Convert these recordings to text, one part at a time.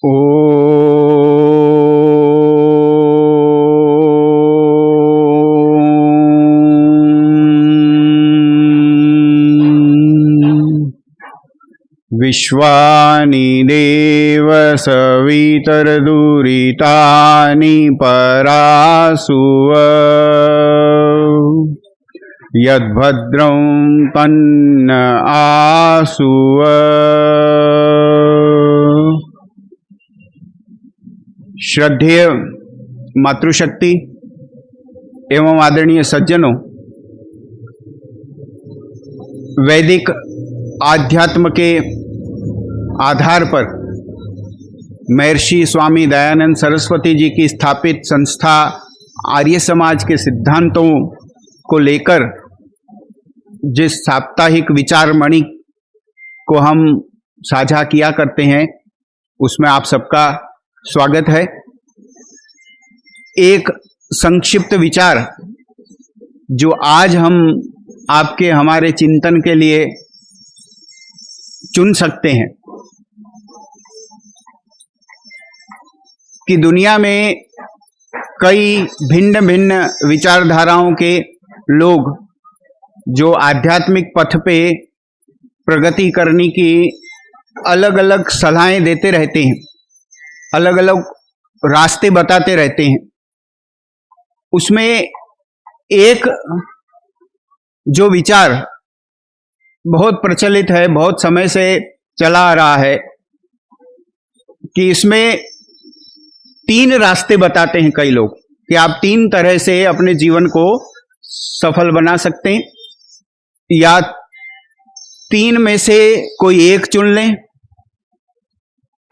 ओ विश्वानि देव सवितरदुरितानि परासुव यद्भद्रं तन्न आसुव। श्रद्धेय मातृशक्ति एवं आदरणीय सज्जनों, वैदिक आध्यात्म के आधार पर महर्षि स्वामी दयानंद सरस्वती जी की स्थापित संस्था आर्य समाज के सिद्धांतों को लेकर जिस साप्ताहिक विचारमणि को हम साझा किया करते हैं, उसमें आप सबका स्वागत है। एक संक्षिप्त विचार जो आज हम आपके हमारे चिंतन के लिए चुन सकते हैं कि दुनिया में कई भिन्न भिन्न विचारधाराओं के लोग जो आध्यात्मिक पथ पे प्रगति करने की अलग अलग सलाहें देते रहते हैं, अलग अलग रास्ते बताते रहते हैं। उसमें एक जो विचार बहुत प्रचलित है, बहुत समय से चला आ रहा है कि इसमें 3 रास्ते बताते हैं कई लोग कि आप 3 तरह से अपने जीवन को सफल बना सकते हैं, या 3 में से कोई एक चुन लें,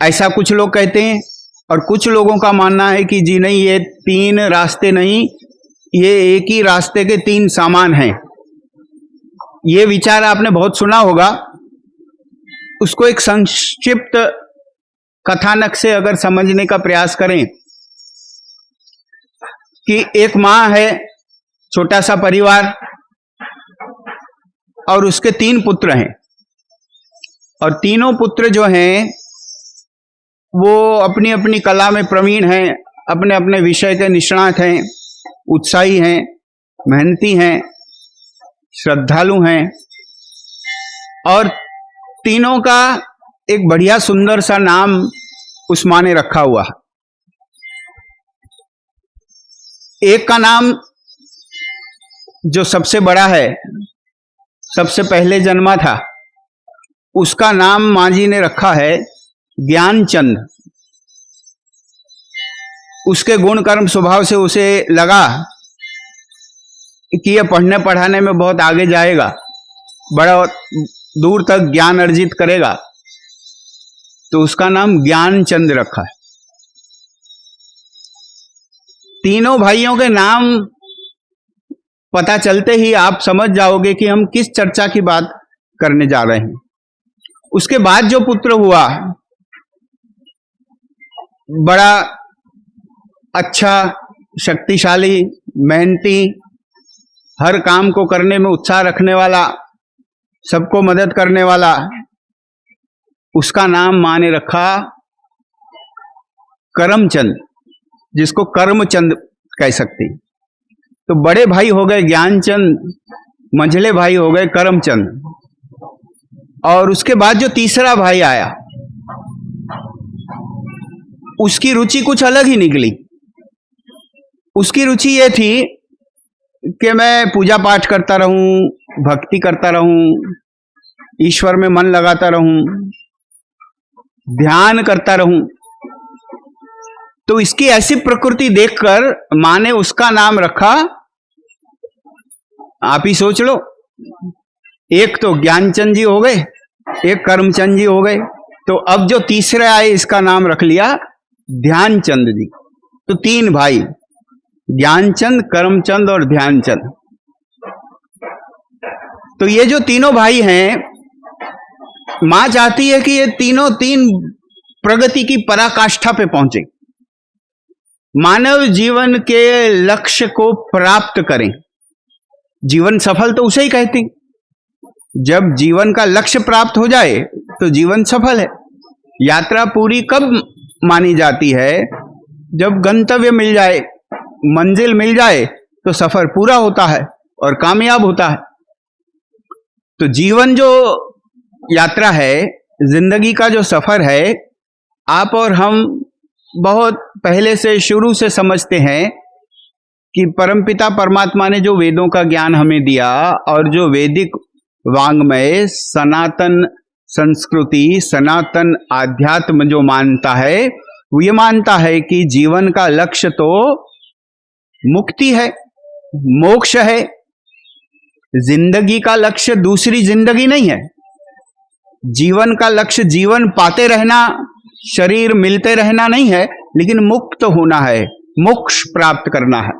ऐसा कुछ लोग कहते हैं। और कुछ लोगों का मानना है कि जी नहीं, ये 3 रास्ते नहीं, ये एक ही रास्ते के 3 सामान हैं। ये विचार आपने बहुत सुना होगा। उसको एक संक्षिप्त कथानक से अगर समझने का प्रयास करें कि एक माँ है, छोटा सा परिवार, और उसके 3 पुत्र हैं, और तीनों पुत्र जो हैं वो अपनी अपनी कला में प्रवीण हैं, अपने अपने विषय के निष्णात हैं, उत्साही हैं, मेहनती हैं, श्रद्धालु हैं, और तीनों का एक बढ़िया सुंदर सा नाम उस माँ ने रखा हुआ। एक का नाम जो सबसे बड़ा है, सबसे पहले जन्मा था, उसका नाम माँ जी ने रखा है ज्ञानचंद। उसके गुण कर्म स्वभाव से उसे लगा कि यह पढ़ने पढ़ाने में बहुत आगे जाएगा, बड़ा दूर तक ज्ञान अर्जित करेगा, तो उसका नाम ज्ञानचंद रखा है। तीनों भाइयों के नाम पता चलते ही आप समझ जाओगे कि हम किस चर्चा की बात करने जा रहे हैं। उसके बाद जो पुत्र हुआ, बड़ा अच्छा, शक्तिशाली, मेहनती, हर काम को करने में उत्साह रखने वाला, सबको मदद करने वाला, उसका नाम माँ ने रखा करमचंद, जिसको कर्मचंद कह सकते हैं। तो बड़े भाई हो गए ज्ञानचंद, मंझले भाई हो गए करमचंद, और उसके बाद जो तीसरा भाई आया, उसकी रुचि कुछ अलग ही निकली। उसकी रुचि ये थी कि मैं पूजा पाठ करता रहूं, भक्ति करता रहूं, ईश्वर में मन लगाता रहूं, ध्यान करता रहूं। तो इसकी ऐसी प्रकृति देखकर माँ ने उसका नाम रखा, आप ही सोच लो, एक तो ज्ञानचंद जी हो गए, एक कर्मचंद जी हो गए, तो अब जो तीसरे आए इसका नाम रख लिया ध्यानचंद जी। तो 3 भाई, ज्ञानचंद, करमचंद और ध्यानचंद। तो ये जो तीनों भाई हैं, मां चाहती है कि ये तीनों 3 प्रगति की पराकाष्ठा पे पहुंचे, मानव जीवन के लक्ष्य को प्राप्त करें। जीवन सफल तो उसे ही कहती, जब जीवन का लक्ष्य प्राप्त हो जाए तो जीवन सफल है। यात्रा पूरी कब मानी जाती है। जब गंतव्य मिल जाए, मंजिल मिल जाए, तो सफर पूरा होता है और कामयाब होता है। तो जीवन जो यात्रा है, जिंदगी का जो सफर है, आप और हम बहुत पहले से, शुरू से समझते हैं कि परमपिता परमात्मा ने जो वेदों का ज्ञान हमें दिया और जो वैदिक वांग्मय सनातन संस्कृति, सनातन आध्यात्म जो मानता है, वो ये मानता है कि जीवन का लक्ष्य तो मुक्ति है, मोक्ष है। जिंदगी का लक्ष्य दूसरी जिंदगी नहीं है। जीवन का लक्ष्य जीवन पाते रहना, शरीर मिलते रहना नहीं है, लेकिन मुक्त होना है, मोक्ष प्राप्त करना है।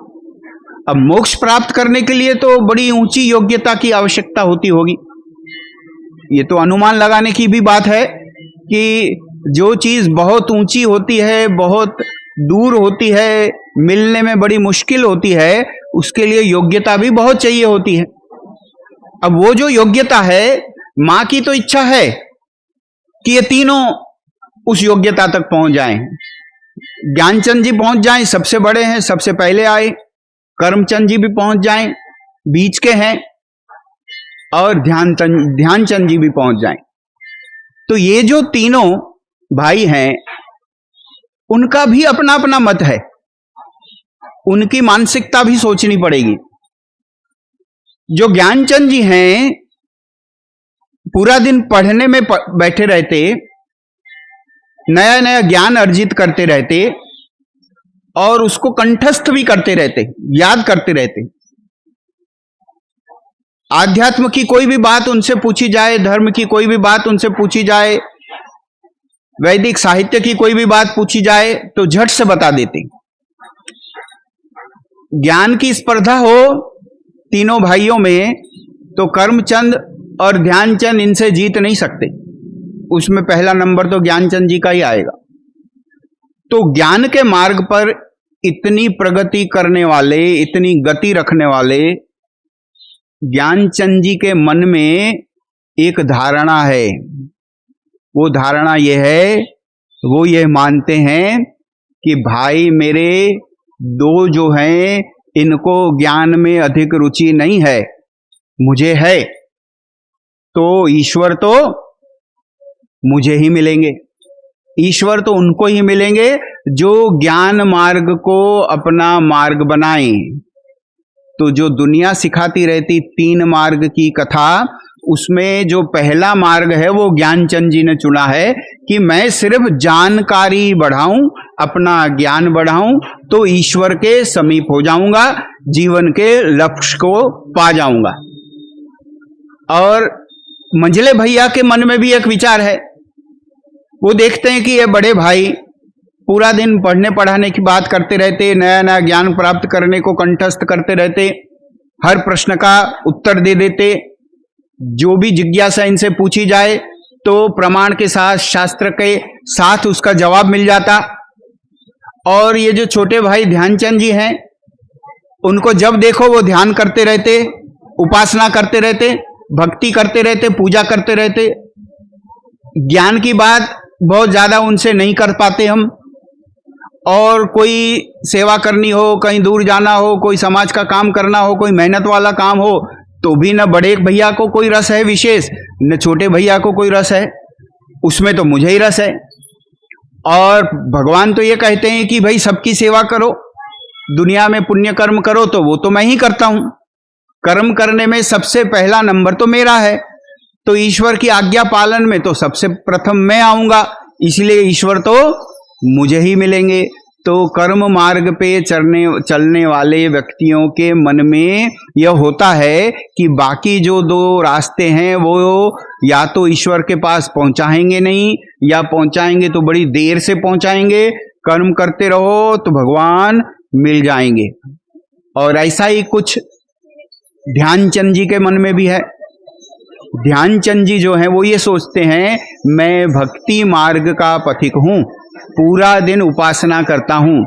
अब मोक्ष प्राप्त करने के लिए तो बड़ी ऊंची योग्यता की आवश्यकता होती होगी। ये तो अनुमान लगाने की भी बात है कि जो चीज बहुत ऊंची होती है, बहुत दूर होती है, मिलने में बड़ी मुश्किल होती है, उसके लिए योग्यता भी बहुत चाहिए होती है। अब वो जो योग्यता है, मां की तो इच्छा है कि ये तीनों उस योग्यता तक पहुंच जाएं। ज्ञानचंद जी पहुंच जाएं, सबसे बड़े हैं, सबसे पहले आए। करमचंद जी भी पहुंच जाएं, बीच के हैं, और ध्यानचंद जी भी पहुंच जाएं। तो ये जो तीनों भाई हैं, उनका भी अपना अपना मत है, उनकी मानसिकता भी सोचनी पड़ेगी। जो ज्ञानचंद जी हैं, पूरा दिन पढ़ने में बैठे रहते, नया नया ज्ञान अर्जित करते रहते और उसको कंठस्थ भी करते रहते, याद करते रहते। आध्यात्म की कोई भी बात उनसे पूछी जाए, धर्म की कोई भी बात उनसे पूछी जाए, वैदिक साहित्य की कोई भी बात पूछी जाए, तो झट से बता देते। ज्ञान की स्पर्धा हो तीनों भाइयों में, तो करमचंद और ध्यानचंद इनसे जीत नहीं सकते। उसमें पहला नंबर तो ज्ञानचंद जी का ही आएगा। तो ज्ञान के मार्ग पर इतनी प्रगति करने वाले, इतनी गति रखने वाले ज्ञानचंद जी के मन में एक धारणा है। वो धारणा ये है, वो ये मानते हैं कि भाई मेरे दो जो हैं, इनको ज्ञान में अधिक रुचि नहीं है, मुझे है, तो ईश्वर तो मुझे ही मिलेंगे। ईश्वर तो उनको ही मिलेंगे जो ज्ञान मार्ग को अपना मार्ग बनाएं। तो जो दुनिया सिखाती रहती 3 मार्ग की कथा, उसमें जो पहला मार्ग है वो ज्ञानचंद जी ने चुना है कि मैं सिर्फ जानकारी बढ़ाऊं, अपना ज्ञान बढ़ाऊं, तो ईश्वर के समीप हो जाऊंगा, जीवन के लक्ष्य को पा जाऊंगा। और मंझले भैया के मन में भी एक विचार है। वो देखते हैं कि ये बड़े भाई पूरा दिन पढ़ने पढ़ाने की बात करते रहते, नया नया ज्ञान प्राप्त करने को कंठस्थ करते रहते, हर प्रश्न का उत्तर दे देते, जो भी जिज्ञासा इनसे पूछी जाए तो प्रमाण के साथ, शास्त्र के साथ उसका जवाब मिल जाता। और ये जो छोटे भाई ध्यानचंद जी हैं, उनको जब देखो वो ध्यान करते रहते, उपासना करते रहते, भक्ति करते रहते, पूजा करते रहते। ज्ञान की बात बहुत ज्यादा उनसे नहीं कर पाते हम। और कोई सेवा करनी हो, कहीं दूर जाना हो, कोई समाज का काम करना हो, कोई मेहनत वाला काम हो, तो भी न बड़े भैया को कोई रस है विशेष, न छोटे भैया को कोई रस है, उसमें तो मुझे ही रस है। और भगवान तो ये कहते हैं कि भाई सबकी सेवा करो, दुनिया में पुण्य कर्म करो, तो वो तो मैं ही करता हूं। कर्म करने में सबसे पहला नंबर तो मेरा है, तो ईश्वर की आज्ञा पालन में तो सबसे प्रथम मैं आऊंगा, इसलिए ईश्वर तो मुझे ही मिलेंगे। तो कर्म मार्ग पे चलने वाले व्यक्तियों के मन में यह होता है कि बाकी जो 2 रास्ते हैं वो या तो ईश्वर के पास पहुंचाएंगे नहीं, या पहुंचाएंगे तो बड़ी देर से पहुंचाएंगे। कर्म करते रहो तो भगवान मिल जाएंगे। और ऐसा ही कुछ ध्यानचंद जी के मन में भी है। ध्यानचंद जी जो हैं वो ये सोचते हैं, मैं भक्ति मार्ग का पथिक हूं, पूरा दिन उपासना करता हूं,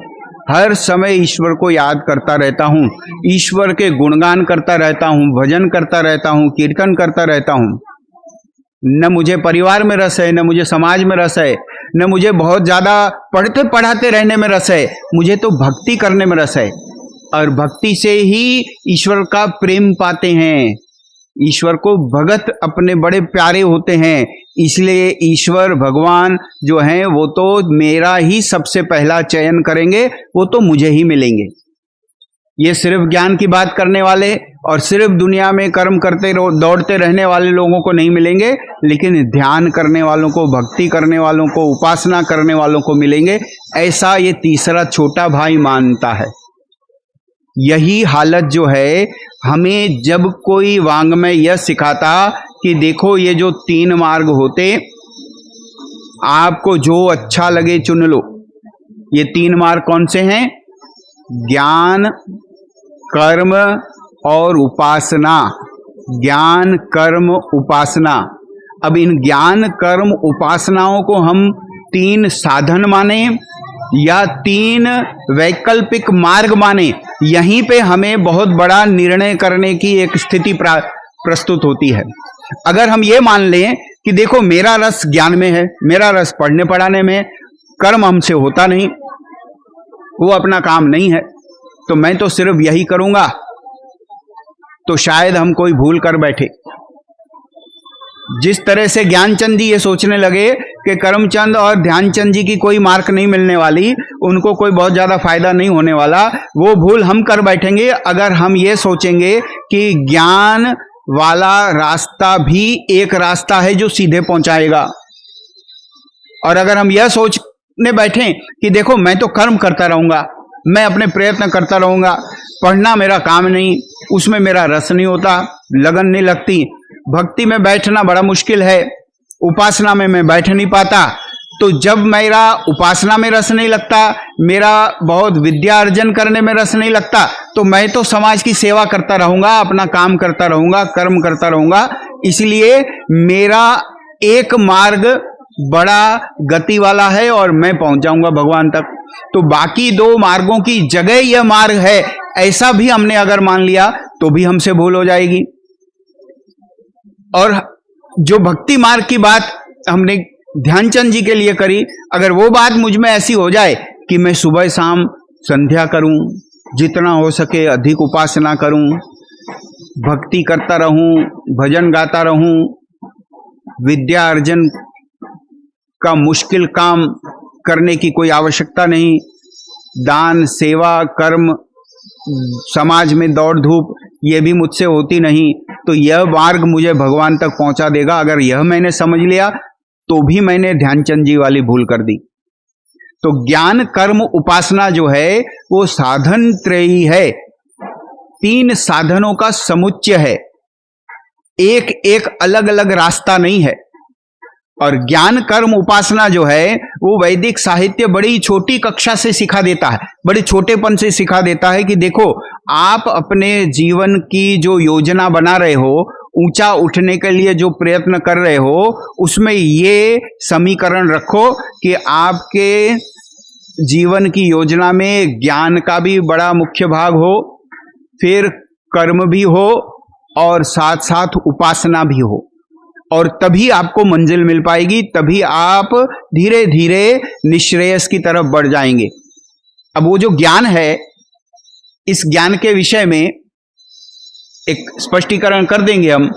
हर समय ईश्वर को याद करता रहता हूं, ईश्वर के गुणगान करता रहता हूं, भजन करता रहता हूं, कीर्तन करता रहता हूं। न मुझे परिवार में रस है, न मुझे समाज में रस है, न मुझे बहुत ज्यादा पढ़ते पढ़ाते रहने में रस है, मुझे तो भक्ति करने में रस है। और भक्ति से ही ईश्वर का प्रेम पाते हैं, ईश्वर को भगत अपने बड़े प्यारे होते हैं। इसलिए ईश्वर भगवान जो हैं वो तो मेरा ही सबसे पहला चयन करेंगे, वो तो मुझे ही मिलेंगे। ये सिर्फ ज्ञान की बात करने वाले और सिर्फ दुनिया में कर्म करते दौड़ते रहने वाले लोगों को नहीं मिलेंगे, लेकिन ध्यान करने वालों को, भक्ति करने वालों को, उपासना करने वालों को मिलेंगे। ऐसा ये तीसरा छोटा भाई मानता है। यही हालत जो है, हमें जब कोई वांग्मय यह सिखाता कि देखो ये जो 3 मार्ग होते, आपको जो अच्छा लगे चुन लो। ये 3 मार्ग कौन से हैं? ज्ञान, कर्म और उपासना। ज्ञान, कर्म, उपासना। अब इन ज्ञान, कर्म, उपासनाओं को हम 3 साधन माने या 3 वैकल्पिक मार्ग माने, यहीं पे हमें बहुत बड़ा निर्णय करने की एक स्थिति प्रस्तुत होती है। अगर हम ये मान लें कि देखो मेरा रस ज्ञान में है, मेरा रस पढ़ने पढ़ाने में, कर्म हमसे होता नहीं, वो अपना काम नहीं है, तो मैं तो सिर्फ यही करूंगा, तो शायद हम कोई भूल कर बैठे। जिस तरह से ज्ञानचंद जी ये सोचने लगे कि करमचंद और ध्यानचंद जी की कोई मार्क नहीं मिलने वाली, उनको कोई बहुत ज्यादा फायदा नहीं होने वाला, वो भूल हम कर बैठेंगे अगर हम ये सोचेंगे कि ज्ञान वाला रास्ता भी एक रास्ता है जो सीधे पहुंचाएगा। और अगर हम यह सोचने बैठे कि देखो मैं तो कर्म करता रहूंगा, मैं अपने प्रयत्न करता रहूंगा, पढ़ना मेरा काम नहीं, उसमें मेरा रस नहीं होता, लगन नहीं लगती, भक्ति में बैठना बड़ा मुश्किल है, उपासना में मैं बैठ नहीं पाता, तो जब मेरा उपासना में रस नहीं लगता, मेरा बहुत विद्या अर्जन करने में रस नहीं लगता, तो मैं तो समाज की सेवा करता रहूंगा, अपना काम करता रहूंगा, कर्म करता रहूंगा। इसलिए मेरा एक मार्ग बड़ा गति वाला है और मैं पहुंच जाऊंगा भगवान तक। तो बाकी 2 मार्गों की जगह यह मार्ग है, ऐसा भी हमने अगर मान लिया तो भी हमसे भूल हो जाएगी। और जो भक्ति मार्ग की बात हमने ध्यानचंद जी के लिए करी, अगर वो बात मुझ में ऐसी हो जाए कि मैं सुबह शाम संध्या करूं, जितना हो सके अधिक उपासना करूं, भक्ति करता रहूं, भजन गाता रहूं, विद्या अर्जन का मुश्किल काम करने की कोई आवश्यकता नहीं, दान, सेवा, कर्म, समाज में दौड़ धूप ये भी मुझसे होती नहीं, तो यह मार्ग मुझे भगवान तक पहुंचा देगा। अगर यह मैंने समझ लिया तो भी मैंने ध्यानचंद जी वाली भूल कर दी। तो ज्ञान, कर्म, उपासना जो है वो साधन त्रयी है, 3 साधनों का समुच्चय है, एक एक अलग अलग रास्ता नहीं है। और ज्ञान, कर्म, उपासना जो है वो वैदिक साहित्य बड़ी छोटी कक्षा से सिखा देता है, बड़े छोटेपन से सिखा देता है कि देखो आप अपने जीवन की जो योजना बना रहे हो, ऊंचा उठने के लिए जो प्रयत्न कर रहे हो, उसमें ये समीकरण रखो कि आपके जीवन की योजना में ज्ञान का भी बड़ा मुख्य भाग हो, फिर कर्म भी हो और साथ साथ उपासना भी हो, और तभी आपको मंजिल मिल पाएगी, तभी आप धीरे धीरे निश्रेयस की तरफ बढ़ जाएंगे। अब वो जो ज्ञान है, इस ज्ञान के विषय में एक स्पष्टीकरण कर देंगे हम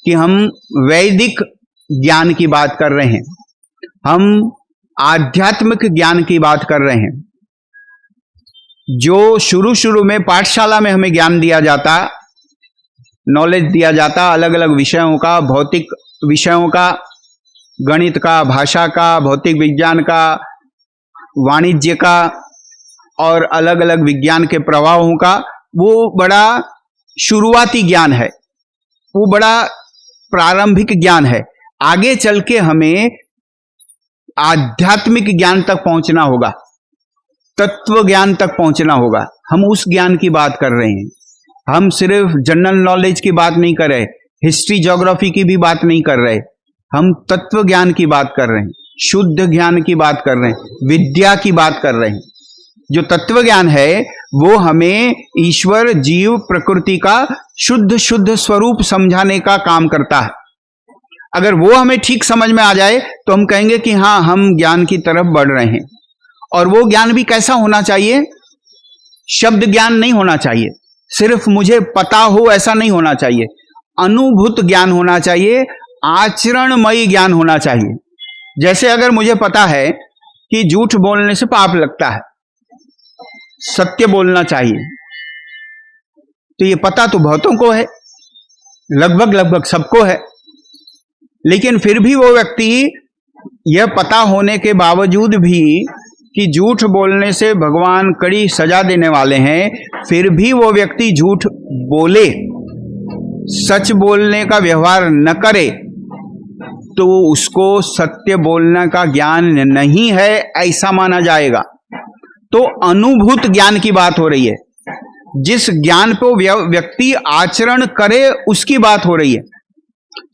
कि हम वैदिक ज्ञान की बात कर रहे हैं, हम आध्यात्मिक ज्ञान की बात कर रहे हैं। जो शुरू शुरू में पाठशाला में हमें ज्ञान दिया जाता, नॉलेज दिया जाता अलग अलग विषयों का, भौतिक विषयों का, गणित का, भाषा का, भौतिक विज्ञान का, वाणिज्य का और अलग अलग विज्ञान के प्रवाहों का, वो बड़ा शुरुआती ज्ञान है, वो बड़ा प्रारंभिक ज्ञान है। आगे चल के हमें आध्यात्मिक ज्ञान तक पहुंचना होगा, तत्व ज्ञान तक पहुंचना होगा। हम उस ज्ञान की बात कर रहे हैं, हम सिर्फ जनरल नॉलेज की बात नहीं कर रहे, हिस्ट्री ज्योग्राफी की भी बात नहीं कर रहे, हम तत्व ज्ञान की बात कर रहे हैं, शुद्ध ज्ञान की बात कर रहे हैं, विद्या की बात कर रहे हैं। जो तत्व ज्ञान है वो हमें ईश्वर, जीव, प्रकृति का शुद्ध शुद्ध स्वरूप समझाने का काम करता है। अगर वो हमें ठीक समझ में आ जाए तो हम कहेंगे कि हाँ, हम ज्ञान की तरफ बढ़ रहे हैं। और वो ज्ञान भी कैसा होना चाहिए? शब्द ज्ञान नहीं होना चाहिए, सिर्फ मुझे पता हो ऐसा नहीं होना चाहिए, अनुभूत ज्ञान होना चाहिए, आचरणमयी ज्ञान होना चाहिए। जैसे अगर मुझे पता है कि झूठ बोलने से पाप लगता है, सत्य बोलना चाहिए, तो ये पता तो बहुतों को है, लगभग सबको है, लेकिन फिर भी वो व्यक्ति यह पता होने के बावजूद भी कि झूठ बोलने से भगवान कड़ी सजा देने वाले हैं, फिर भी वो व्यक्ति झूठ बोले, सच बोलने का व्यवहार न करे, तो उसको सत्य बोलने का ज्ञान नहीं है ऐसा माना जाएगा। तो अनुभूत ज्ञान की बात हो रही है, जिस ज्ञान को व्यक्ति आचरण करे उसकी बात हो रही है।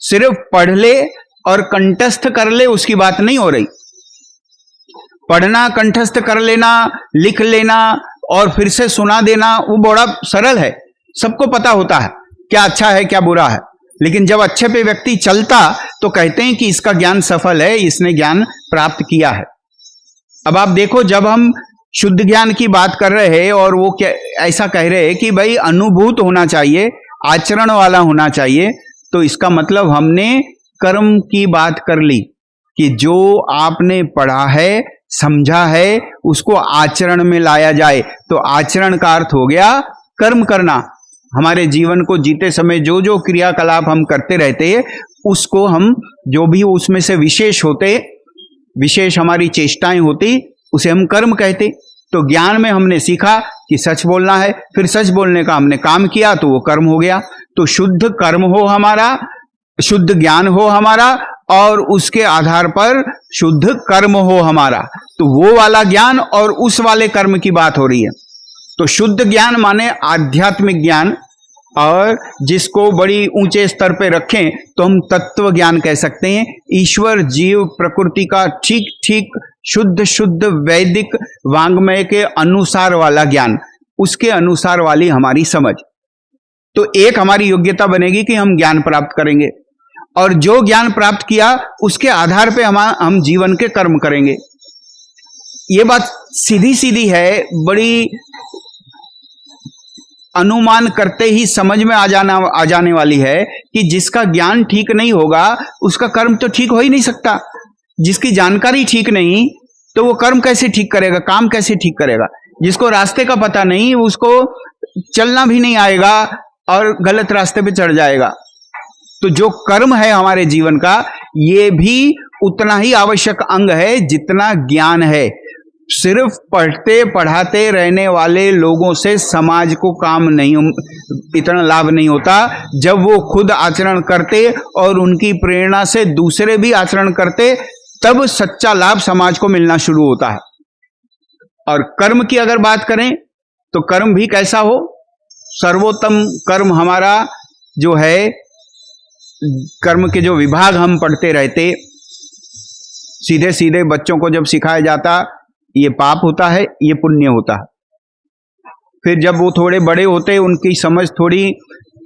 सिर्फ पढ़ ले और कंठस्थ कर ले उसकी बात नहीं हो रही। पढ़ना, कंठस्थ कर लेना, लिख लेना और फिर से सुना देना वो बड़ा सरल है, सबको पता होता है क्या अच्छा है क्या बुरा है। लेकिन जब अच्छे पे व्यक्ति चलता तो कहते हैं कि इसका ज्ञान सफल है, इसने ज्ञान प्राप्त किया है। अब आप देखो, जब हम शुद्ध ज्ञान की बात कर रहे हैं और वो क्या ऐसा कह रहे हैं कि भाई अनुभूत होना चाहिए, आचरण वाला होना चाहिए, तो इसका मतलब हमने कर्म की बात कर ली कि जो आपने पढ़ा है, समझा है, उसको आचरण में लाया जाए। तो आचरण का अर्थ हो गया कर्म करना। हमारे जीवन को जीते समय जो जो क्रियाकलाप हम करते रहते हैं, उसको हम जो भी उसमें से विशेष होते, विशेष हमारी चेष्टाएं होती, उसे हम कर्म कहते। तो ज्ञान में हमने सीखा कि सच बोलना है, फिर सच बोलने का हमने काम किया तो वो कर्म हो गया। तो शुद्ध कर्म हो हमारा, शुद्ध ज्ञान हो हमारा, और उसके आधार पर शुद्ध कर्म हो हमारा, तो वो वाला ज्ञान और उस वाले कर्म की बात हो रही है। तो शुद्ध ज्ञान माने आध्यात्मिक ज्ञान, और जिसको बड़ी ऊंचे स्तर पे रखें तो हम तत्व ज्ञान कह सकते हैं। ईश्वर, जीव, प्रकृति का ठीक ठीक शुद्ध वैदिक वांग्मय के अनुसार वाला ज्ञान, उसके अनुसार वाली हमारी समझ। तो एक हमारी योग्यता बनेगी कि हम ज्ञान प्राप्त करेंगे, और जो ज्ञान प्राप्त किया उसके आधार पे हम जीवन के कर्म करेंगे। ये बात सीधी सीधी है, बड़ी अनुमान करते ही समझ में आ जाने वाली है कि जिसका ज्ञान ठीक नहीं होगा उसका कर्म तो ठीक हो ही नहीं सकता। जिसकी जानकारी ठीक नहीं तो वो कर्म कैसे ठीक करेगा, काम कैसे ठीक करेगा। जिसको रास्ते का पता नहीं उसको चलना भी नहीं आएगा और गलत रास्ते पे चढ़ जाएगा। तो जो कर्म है हमारे जीवन का, ये भी उतना ही आवश्यक अंग है जितना ज्ञान है। सिर्फ पढ़ते पढ़ाते रहने वाले लोगों से समाज को काम नहीं, इतना लाभ नहीं होता। जब वो खुद आचरण करते और उनकी प्रेरणा से दूसरे भी आचरण करते, तब सच्चा लाभ समाज को मिलना शुरू होता है। और कर्म की अगर बात करें तो कर्म भी कैसा हो, सर्वोत्तम कर्म हमारा जो है, कर्म के जो विभाग हम पढ़ते रहते, सीधे सीधे बच्चों को जब सिखाया जाता ये पाप होता है, ये पुण्य होता है। फिर जब वो थोड़े बड़े होते, उनकी समझ थोड़ी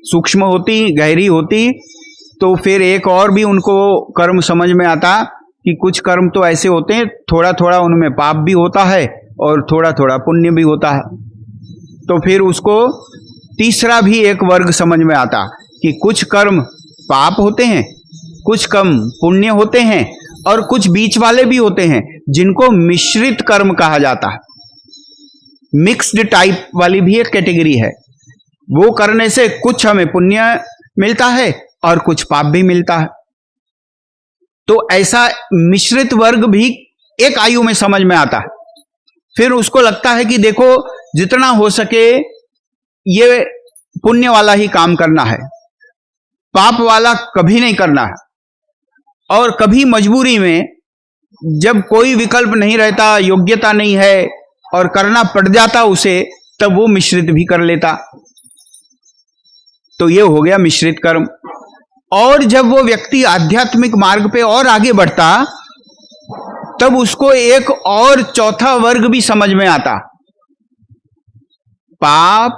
सूक्ष्म होती, गहरी होती, तो फिर एक और भी उनको कर्म समझ में आता कि कुछ कर्म तो ऐसे होते हैं, थोड़ा थोड़ा उनमें पाप भी होता है और थोड़ा थोड़ा पुण्य भी होता है। तो फिर उसको तीसरा भी एक वर्ग समझ में आता कि कुछ कर्म पाप होते हैं, कुछ कर्म पुण्य होते हैं, और कुछ बीच वाले भी होते हैं जिनको मिश्रित कर्म कहा जाता है। मिक्स्ड टाइप वाली भी एक कैटेगरी है। वो करने से कुछ हमें पुण्य मिलता है और कुछ पाप भी मिलता है। तो ऐसा मिश्रित वर्ग भी एक आयु में समझ में आता है। फिर उसको लगता है कि देखो, जितना हो सके ये पुण्य वाला ही काम करना है, पाप वाला कभी नहीं करना है। और कभी मजबूरी में जब कोई विकल्प नहीं रहता, योग्यता नहीं है और करना पड़ जाता उसे, तब वो मिश्रित भी कर लेता। तो ये हो गया मिश्रित कर्म। और जब वो व्यक्ति आध्यात्मिक मार्ग पे और आगे बढ़ता, तब उसको एक और चौथा वर्ग भी समझ में आता। पाप,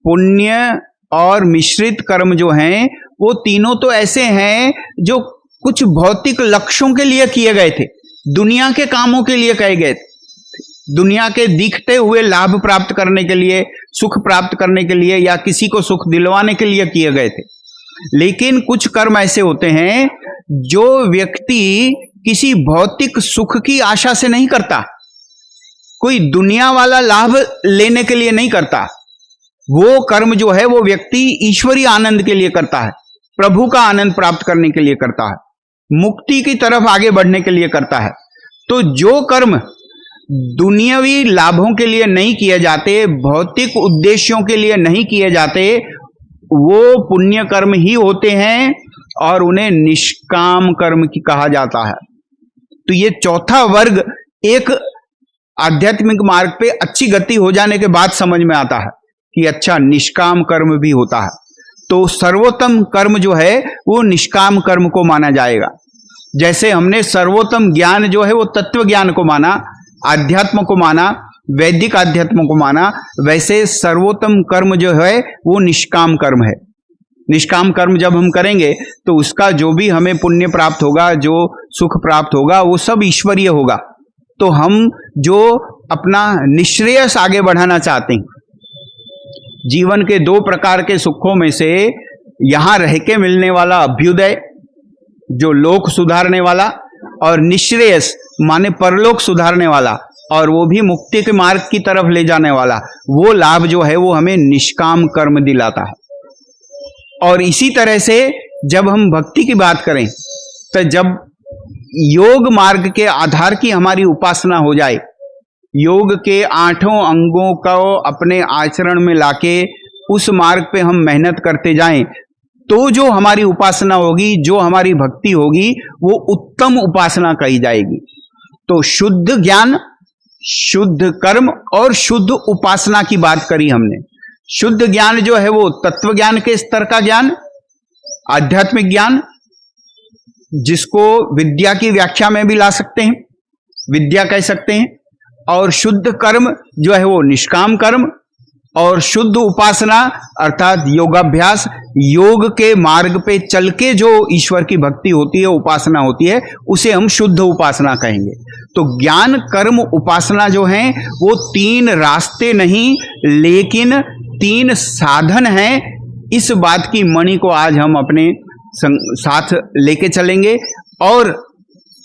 पुण्य और मिश्रित कर्म जो हैं, वो तीनों तो ऐसे हैं जो कुछ भौतिक लक्ष्यों के लिए किए गए थे, दुनिया के कामों के लिए कहे गए थे, दुनिया के दिखते हुए लाभ प्राप्त करने के लिए, सुख प्राप्त करने के लिए या किसी को सुख दिलवाने के लिए किए गए थे। लेकिन कुछ कर्म ऐसे होते हैं जो व्यक्ति किसी भौतिक सुख की आशा से नहीं करता, कोई दुनिया वाला लाभ लेने के लिए नहीं करता। वो कर्म जो है वो व्यक्ति ईश्वरीय आनंद के लिए करता है, प्रभु का आनंद प्राप्त करने के लिए करता है, मुक्ति की तरफ आगे बढ़ने के लिए करता है। तो जो कर्म दुनियावी लाभों के लिए नहीं किए जाते, भौतिक उद्देश्यों के लिए नहीं किए जाते, वो पुण्य कर्म ही होते हैं और उन्हें निष्काम कर्म की कहा जाता है। तो ये चौथा वर्ग एक आध्यात्मिक मार्ग पे अच्छी गति हो जाने के बाद समझ में आता है कि अच्छा, निष्काम कर्म भी होता है। तो सर्वोत्तम कर्म जो है वो निष्काम कर्म को माना जाएगा। जैसे हमने सर्वोत्तम ज्ञान जो है वो तत्व ज्ञान को माना, आध्यात्म को माना, वैदिक आध्यात्म को माना, वैसे सर्वोत्तम कर्म जो है वो निष्काम कर्म है। निष्काम कर्म जब हम करेंगे तो उसका जो भी हमें पुण्य प्राप्त होगा, जो सुख प्राप्त होगा, वो सब ईश्वरीय होगा। तो हम जो अपना निश्रेयस आगे बढ़ाना चाहते हैं, जीवन के दो प्रकार के सुखों में से यहां रह के मिलने वाला अभ्युदय जो लोक सुधारने वाला, और निश्रेयस माने परलोक सुधारने वाला, और वो भी मुक्ति के मार्ग की तरफ ले जाने वाला, वो लाभ जो है वो हमें निष्काम कर्म दिलाता है। और इसी तरह से जब हम भक्ति की बात करें तो जब योग मार्ग के आधार की हमारी उपासना हो जाए, योग के 8 अंगों को अपने आचरण में लाके उस मार्ग पे हम मेहनत करते जाएं, तो जो हमारी उपासना होगी, जो हमारी भक्ति होगी, वो उत्तम उपासना कही जाएगी। तो शुद्ध ज्ञान, शुद्ध कर्म और शुद्ध उपासना की बात करी हमने। शुद्ध ज्ञान जो है वो तत्व ज्ञान के स्तर का ज्ञान, आध्यात्मिक ज्ञान, जिसको विद्या की व्याख्या में भी ला सकते हैं, विद्या कह सकते हैं। और शुद्ध कर्म जो है वो निष्काम कर्म, और शुद्ध उपासना अर्थात योगाभ्यास, योग के मार्ग पे चल के जो ईश्वर की भक्ति होती है, उपासना होती है, उसे हम शुद्ध उपासना कहेंगे। तो ज्ञान, कर्म, उपासना जो हैं वो 3 रास्ते नहीं लेकिन 3 साधन हैं। इस बात की मणि को आज हम अपने साथ लेके चलेंगे और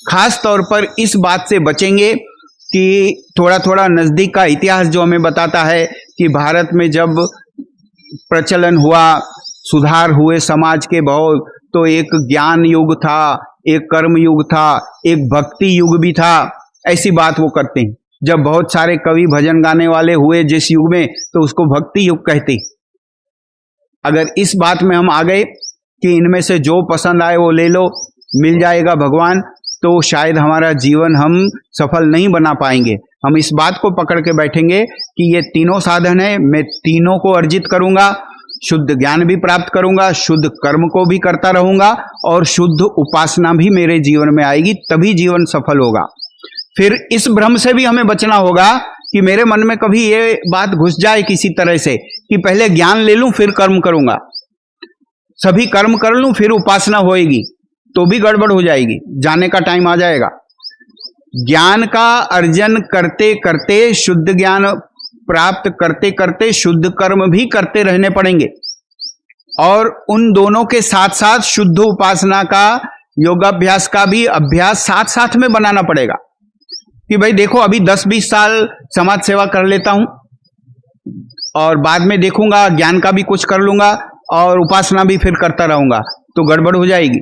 खास तौर पर इस बात से बचेंगे कि थोड़ा थोड़ा नजदीक का इतिहास जो हमें बताता है कि भारत में जब प्रचलन हुआ, सुधार हुए समाज के बहुत, तो एक ज्ञान युग था, एक कर्म युग था, एक भक्ति युग भी था, ऐसी बात वो करते हैं। जब बहुत सारे कवि भजन गाने वाले हुए जिस युग में, तो उसको भक्ति युग कहते। अगर इस बात में हम आ गए कि इनमें से जो पसंद आए वो ले लो, मिल जाएगा भगवान, तो शायद हमारा जीवन हम सफल नहीं बना पाएंगे। हम इस बात को पकड़ के बैठेंगे कि ये तीनों साधन है, मैं तीनों को अर्जित करूंगा, शुद्ध ज्ञान भी प्राप्त करूंगा, शुद्ध कर्म को भी करता रहूंगा और शुद्ध उपासना भी मेरे जीवन में आएगी, तभी जीवन सफल होगा। फिर इस भ्रम से भी हमें बचना होगा कि मेरे मन में कभी ये बात घुस जाए किसी तरह से कि पहले ज्ञान ले लूं फिर कर्म करूंगा, सभी कर्म कर लूं फिर उपासना होएगी, तो भी गड़बड़ हो जाएगी, जाने का टाइम आ जाएगा। ज्ञान का अर्जन करते करते, शुद्ध ज्ञान प्राप्त करते करते शुद्ध कर्म भी करते रहने पड़ेंगे, और उन दोनों के साथ साथ शुद्ध उपासना का, योगाभ्यास का भी अभ्यास साथ साथ में बनाना पड़ेगा। कि भाई देखो, अभी 10-20 साल समाज सेवा कर लेता हूं और बाद में देखूंगा ज्ञान का भी कुछ कर लूंगा और उपासना भी फिर करता रहूंगा, तो गड़बड़ हो जाएगी।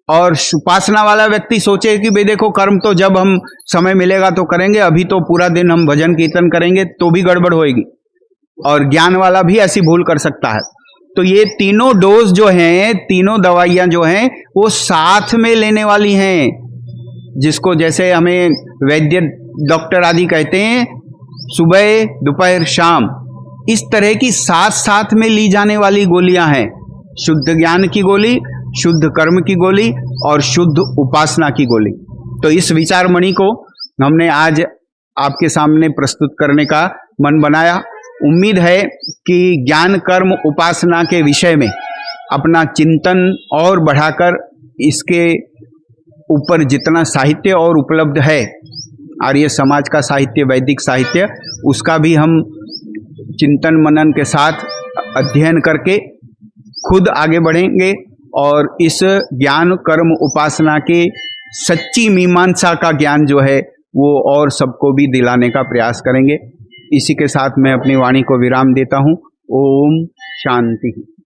और उपासना वाला व्यक्ति सोचे कि भाई देखो, कर्म तो जब हम समय मिलेगा तो करेंगे, अभी तो पूरा दिन हम भजन कीर्तन करेंगे, तो भी गड़बड़ होएगी। और ज्ञान वाला भी ऐसी भूल कर सकता है। तो ये तीनों डोज जो हैं, तीनों दवाइयां जो हैं, वो साथ में लेने वाली हैं, जिसको जैसे हमें वैद्य डॉक्टर आदि कहते हैं, सुबह दोपहर शाम, इस तरह की साथ साथ में ली जाने वाली गोलियां हैं। शुद्ध ज्ञान की गोली, शुद्ध कर्म की गोली और शुद्ध उपासना की गोली। तो इस विचारमणि को हमने आज आपके सामने प्रस्तुत करने का मन बनाया। उम्मीद है कि ज्ञान, कर्म, उपासना के विषय में अपना चिंतन और बढ़ाकर इसके ऊपर जितना साहित्य और उपलब्ध है, आर्य समाज का साहित्य, वैदिक साहित्य, उसका भी हम चिंतन मनन के साथ अध्ययन करके खुद आगे बढ़ेंगे और इस ज्ञान कर्म उपासना के सच्ची मीमांसा का ज्ञान जो है वो और सबको भी दिलाने का प्रयास करेंगे। इसी के साथ मैं अपनी वाणी को विराम देता हूँ। ओम शांति।